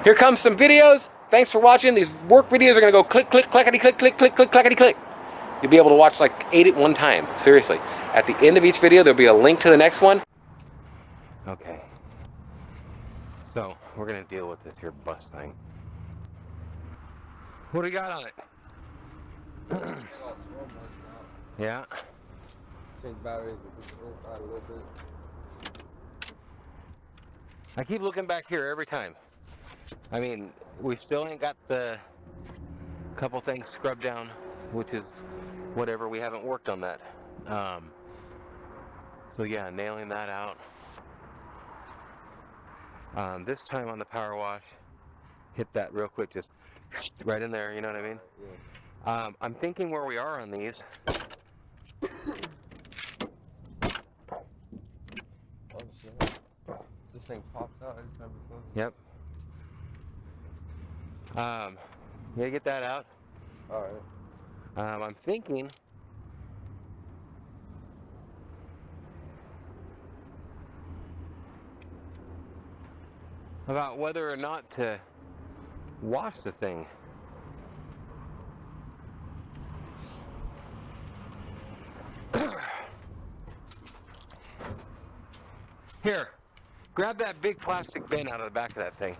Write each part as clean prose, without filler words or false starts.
Here comes some videos. Thanks for watching. These work videos are gonna go click, click, clackety, click, click, click, click, clackety, click. You'll be able to watch like 8 at one time. Seriously. At the end of each video, there'll be a link to the next one. Okay. So we're gonna deal with this here bus thing. What do we got on it? Yeah. Change batteries a little bit. I keep looking back here every time. I mean, we still ain't got the couple things scrubbed down, which is whatever. We haven't worked on that. So yeah, nailing that out. This time on the power wash, hit that real quick, just right in there, you know what I mean? Yeah. I'm thinking where we are on these. Oh shit. This thing pops out every time we close it. Yep. You gotta get that out. Alright. I'm thinking about whether or not to wash the thing. Here, grab that big plastic bin out of the back of that thing.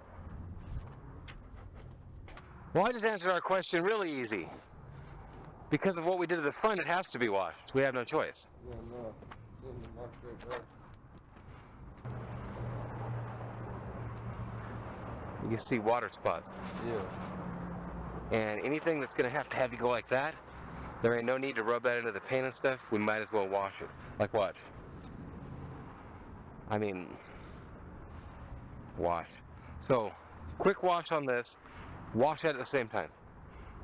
Well, I just answered our question really easy. Because of what we did at the front, it has to be washed. We have no choice. Yeah, no. Not straight back. You can see water spots. Yeah. And anything that's gonna have you go like that, there ain't no need to rub that into the paint and stuff. We might as well wash it. Like watch. I mean, wash. So, quick wash on this. Wash that at the same time.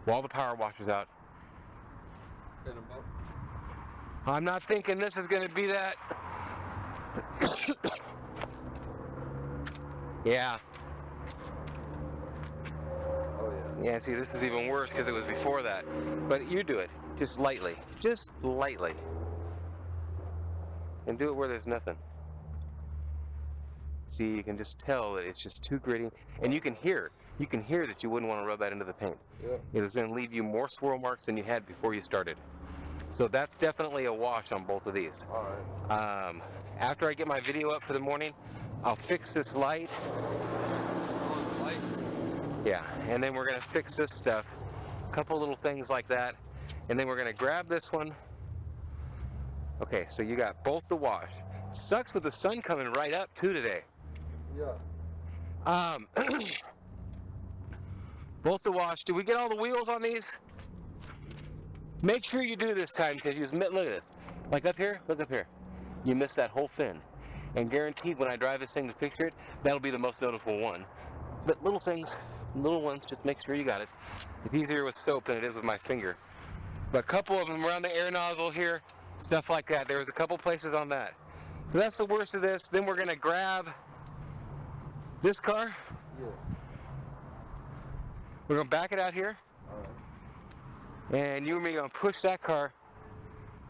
While the power washer's out. Hit 'em up. I'm not thinking this is gonna be that. Yeah. Oh yeah. Yeah, see, this is even worse because it was before that. But you do it. Just lightly. Just lightly. And do it where there's nothing. See, you can just tell that it's just too gritty. And you can hear that you wouldn't want to rub that into the paint. Yeah. It is going to leave you more swirl marks than you had before you started. So that's definitely a wash on both of these. Alright. After I get my video up for the morning, I'll fix this light. Light. Yeah, and then we're going to fix this stuff. A couple little things like that. And then we're going to grab this one. Okay, so you got both the wash. Sucks with the sun coming right up too today. Yeah. Both the wash. Did we get all the wheels on these? Make sure you do this time because look at this. Like up here, look up here. You missed that whole fin. And guaranteed when I drive this thing to picture it, that'll be the most noticeable one. But little things, little ones, just make sure you got it. It's easier with soap than it is with my finger. But a couple of them around the air nozzle here, stuff like that. There was a couple places on that. So that's the worst of this. Then we're gonna grab this car. Yeah. We're gonna back it out here. Alright. And you and me are gonna push that car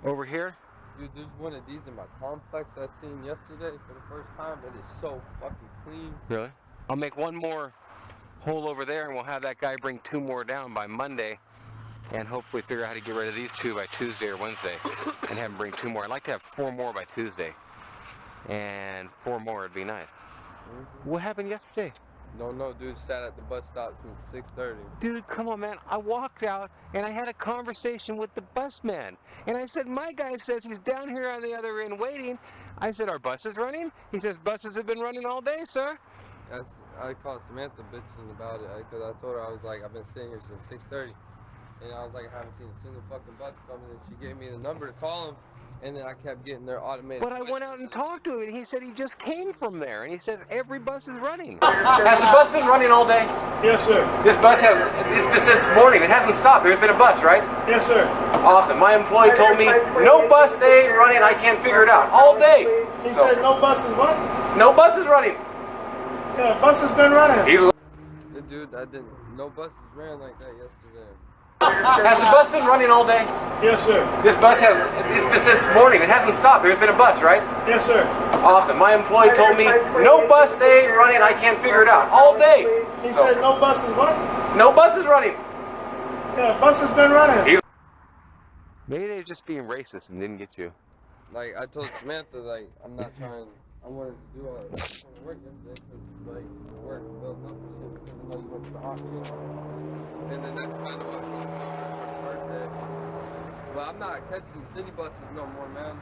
over here. Dude, there's one of these in my complex I seen yesterday for the first time. It is so fucking clean. Really? I'll make one more hole over there and we'll have that guy bring 2 more down by Monday and hopefully figure out how to get rid of these 2 by Tuesday or Wednesday and have him bring 2 more. I'd like to have 4 more by Tuesday and 4 more would be nice. Mm-hmm. What happened yesterday? No, dude sat at the bus stop since 6:30. Dude, come on, man. I walked out and I had a conversation with the bus man. And I said, my guy says he's down here on the other end waiting. I said, are buses running? He says, buses have been running all day, sir. I called Samantha bitching about it because I told her, I was like, I've been sitting here since 6:30. And I was like, I haven't seen a single fucking bus coming. And she gave me the number to call him. And then I kept getting their automated. But I went out and talked to him, and he said he just came from there, and he says every bus is running. Has the bus been running all day? Yes, sir. This bus has, it's been since morning. It hasn't stopped. There's been a bus, right? Yes, sir. Awesome. My employee told me, no bus, they ain't running. I can't figure it out. All day. He said no buses what? No bus is running. Yeah, bus has been running. He Dude, no buses ran like that yesterday. Has the bus been running all day? Yes, sir. This bus has, it's been since morning. It hasn't stopped. There's been a bus, right? Yes, sir. Awesome. My employee told me, no bus they ain't running. I can't figure it out. All day. He said no bus is what? No bus is running. Yeah, bus has been running. Maybe they're just being racist and didn't get you. Like, I told Samantha, like, I'm not trying, I wanted to do all that work yesterday because, like, the work built up and shit because I know you went to the auction. And then that's kind of what was so for the birthday. But I'm not catching city buses no more, man.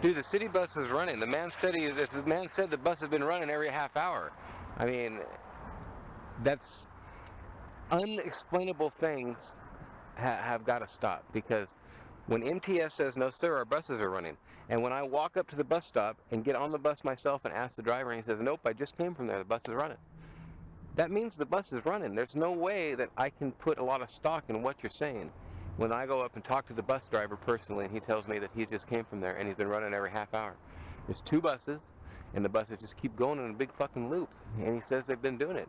Dude, the city bus is running. The man said the bus has been running every half hour. I mean, that's unexplainable things have got to stop, because when MTS says no sir, our buses are running, and when I walk up to the bus stop and get on the bus myself and ask the driver and he says nope, I just came from there, the bus is running, that means the bus is running. There's no way that I can put a lot of stock in what you're saying when I go up and talk to the bus driver personally and he tells me that he just came from there and he's been running every half hour. There's 2 buses and the buses just keep going in a big fucking loop, and he says they've been doing it.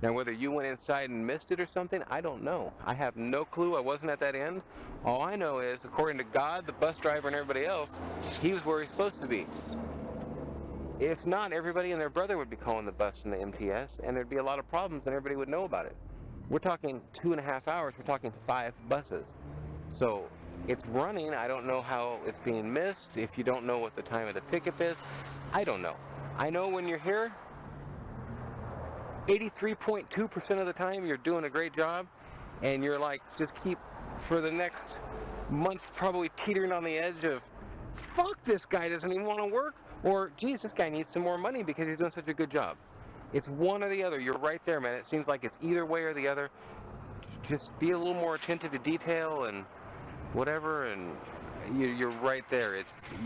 Now, whether you went inside and missed it or something, I don't know. I have no clue. I wasn't at that end. All I know is, according to God, the bus driver, and everybody else, he was where he's supposed to be. If not, everybody and their brother would be calling the bus and the MTS, and there'd be a lot of problems, and everybody would know about it. We're talking 2.5 hours. We're talking 5 buses. So it's running. I don't know how it's being missed. If you don't know what the time of the pickup is, I don't know. I know when you're here, 83.2% of the time you're doing a great job, and you're like, just keep for the next month probably teetering on the edge of, fuck, this guy doesn't even want to work, or geez, this guy needs some more money because he's doing such a good job. It's one or the other. You're right there, man. It seems like it's either way or the other. Just be a little more attentive to detail and whatever, and you're right there.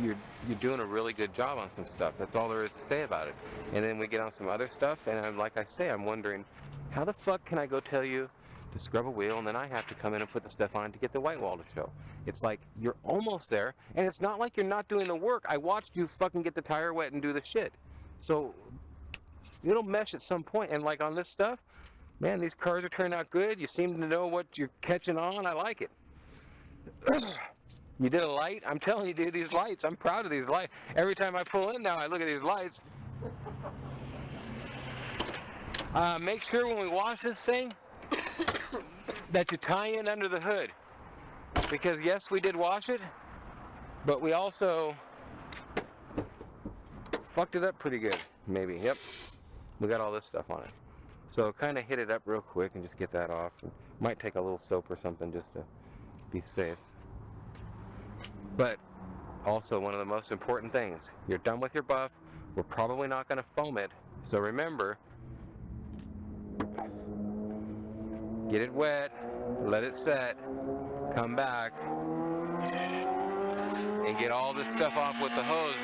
You're doing a really good job on some stuff. That's all there is to say about it. And then we get on some other stuff, and like I say, I'm wondering, how the fuck can I go tell you to scrub a wheel, and then I have to come in and put the stuff on to get the white wall to show? It's like you're almost there, and it's not like you're not doing the work. I watched you fucking get the tire wet and do the shit. So it'll mesh at some point. And like on this stuff, man, these cars are turning out good. You seem to know what you're catching on. I like it. You did a light? I'm telling you, dude, these lights, I'm proud of these lights. Every time I pull in now, I look at these lights. Make sure when we wash this thing that you tie in under the hood. Because yes, we did wash it, but we also fucked it up pretty good, maybe. Yep, we got all this stuff on it. So kind of hit it up real quick and just get that off. Might take a little soap or something just to be safe. But also, one of the most important things, you're done with your buff. We're probably not going to foam it. So remember, get it wet, let it set, come back, and get all this stuff off with the hose.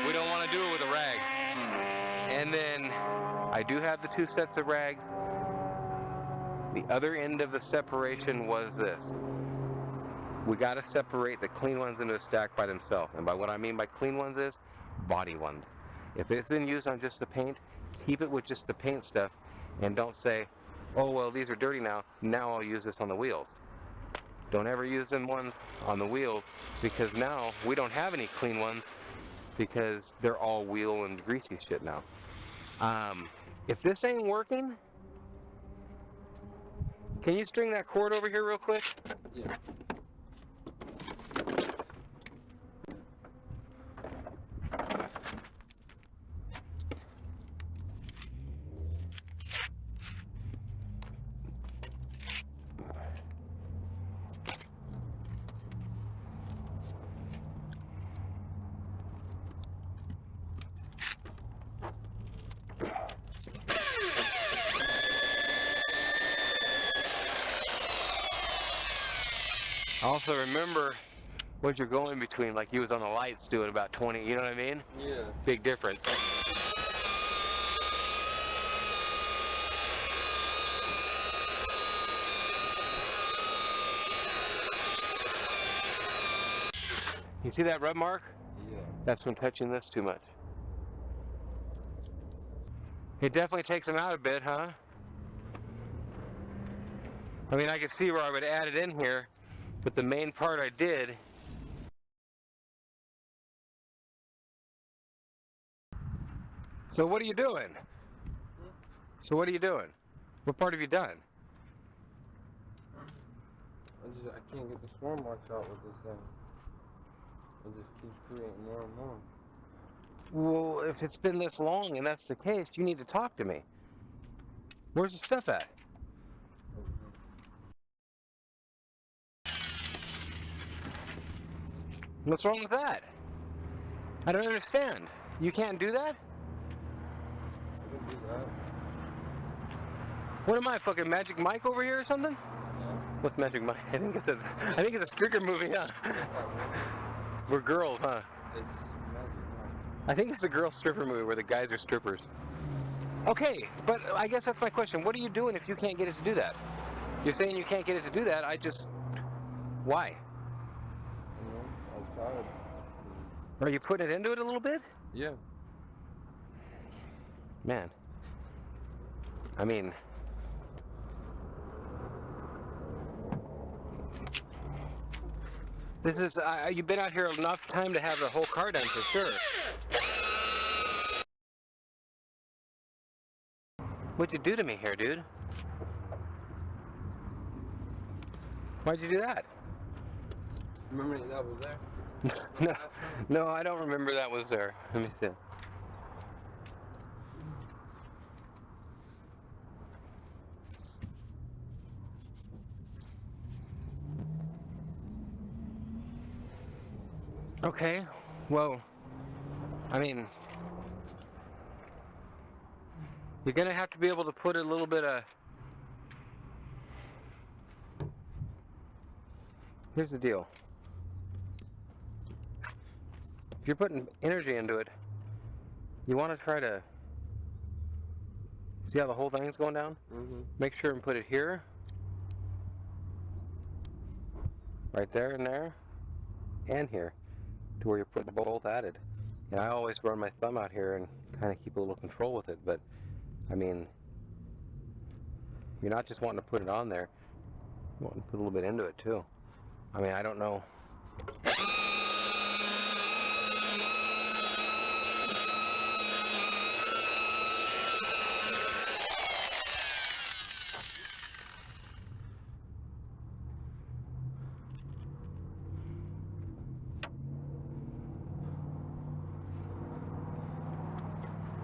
We don't want to do it with a rag. And then I do have the 2 sets of rags. The other end of the separation was this. We got to separate the clean ones into a stack by themselves. And by what I mean by clean ones is body ones. If it's been used on just the paint, keep it with just the paint stuff, and don't say, oh, well, these are dirty now I'll use this on the wheels. Don't ever use them ones on the wheels, because now we don't have any clean ones because they're all wheel and greasy shit now. If this ain't working, can you string that cord over here real quick? Yeah. Also remember what you're going between, like you was on the lights doing about 20, you know what I mean? Yeah. Big difference. You see that rub mark? Yeah. That's from touching this too much. It definitely takes them out a bit, huh? I mean, I could see where I would add it in here, but the main part I did. So what are you doing? So what are you doing? What part have you done? I can't get the swarm marks out with this thing. It just keeps creating more and more. Well, if it's been this long and that's the case, you need to talk to me. Where's the stuff at? What's wrong with that? I don't understand. You can't do that? I can do that. What am I, fucking Magic Mike over here or something? No. What's Magic Mike? I think it's a stricker movie, huh? We're girls, huh? It's Magic Mike. I think it's a girl stripper movie where the guys are strippers. Okay, but I guess that's my question. What are you doing if you can't get it to do that? You're saying you can't get it to do that. Why? I was tired. Are you putting it into it a little bit? Yeah. Man. I mean, this is, you've been out here enough time to have the whole car done for sure. What'd you do to me here, dude? Why'd you do that? Remember that was there? No, I don't remember that was there. Let me see. Okay, well, I mean, you're gonna have to be able to put a little bit of. Here's the deal. If you're putting energy into it, you want to try to see how the whole thing's going down? Mm-hmm. Make sure and put it here, right there and there, and here, to where you're putting both added. And I always run my thumb out here and kind of keep a little control with it, but I mean, you're not just wanting to put it on there, you want to put a little bit into it too. I mean, I don't know.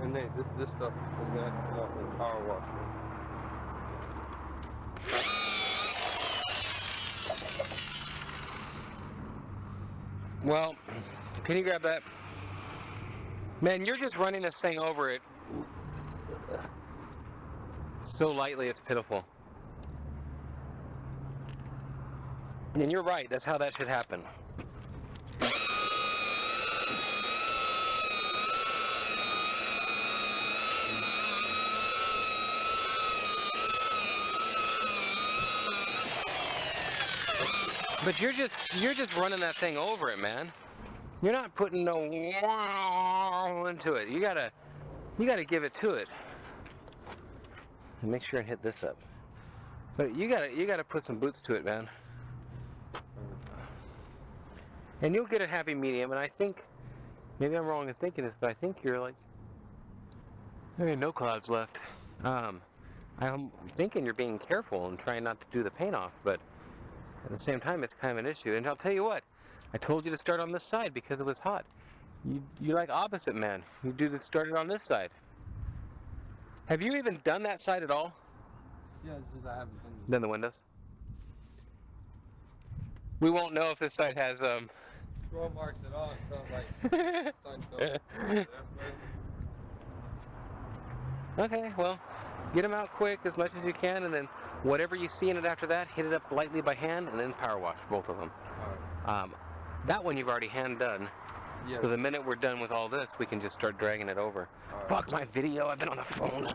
And Nate, this stuff is gonna have to come off in the power washer. Well, can you grab that? Man, you're just running this thing over it so lightly, it's pitiful. And you're right, that's how that should happen. But you're just running that thing over it, man. You're not putting no into it. You gotta give it to it. And make sure and hit this up. But you gotta put some boots to it, man. And you'll get a happy medium. And I think, maybe I'm wrong in thinking this, but I think you're like, there ain't no clouds left. I'm thinking you're being careful and trying not to do the paint off, but at the same time, it's kind of an issue. And I'll tell you what, I told you to start on this side because it was hot. You like opposite, man. You do to start it on this side. Have you even done that side at all? Yeah, it's just I haven't Done the windows? We won't know if this side has scroll marks at all until like sun's going. Okay, well, get them out quick as much as you can, and then whatever you see in it after that, hit it up lightly by hand, and then power wash both of them. Alright. That one you've already hand done. Yeah. So the minute we're done with all this, we can just start dragging it over. All right. Fuck my video, I've been on the phone.